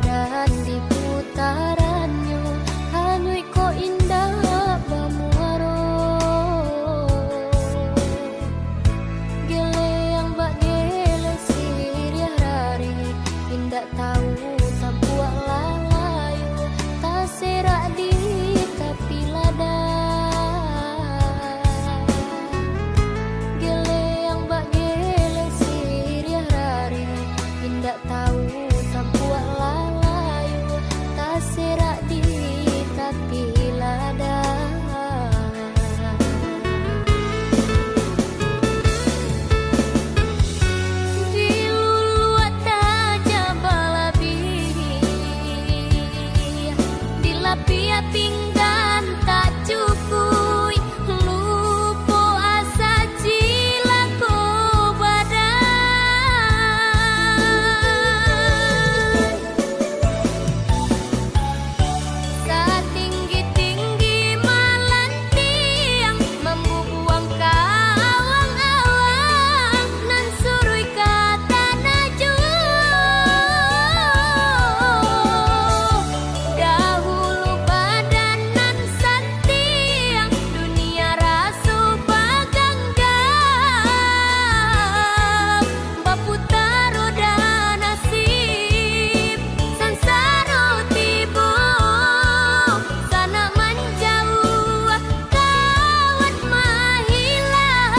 badan di putarannya, hanyui ko indah bamuaro. Gele yang bak gele siriah rari, indak tahu tampuak lalayu, tak serak di tapi lada. Gele yang bak gele siriah rari, indak tahu tampuak lalayu, tak serak di tapi lada. Di luluat aja balabi, di lapia pinggan tak cukui, lupo asa cilako badan. Setinggi-tinggi malan tiang, membubuang kawang-awang, nan surui kata najwa. Dahulu badan nan santiang, dunia rasu paganggap, baputar roda nasib, sansaro tibo, sana menjauh, kawat mahilang.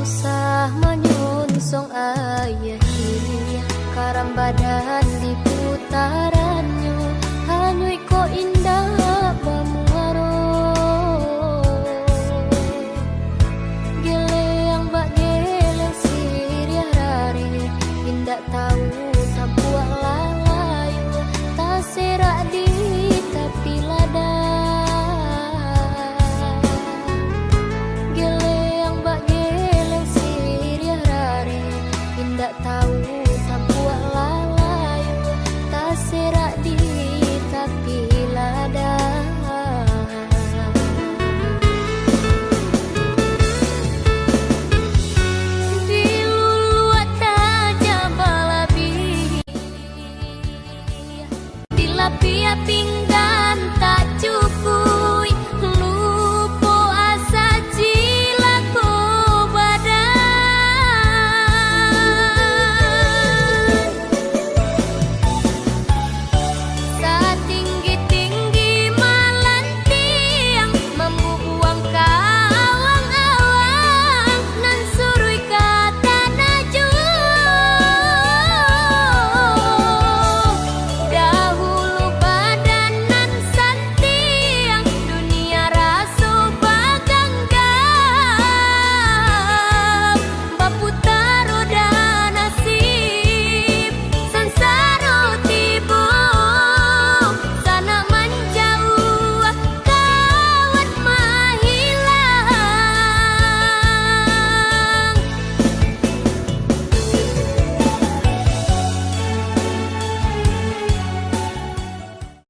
Usah menyunsong ayah ini, karam badan di putarannya, hanyui ko indah bamuaro. Gele yang bak gele siriah rari, indak tahu tampuak lalayu, tak serak di tapi lada. Gele yang bak gele siriah rari, indak tahu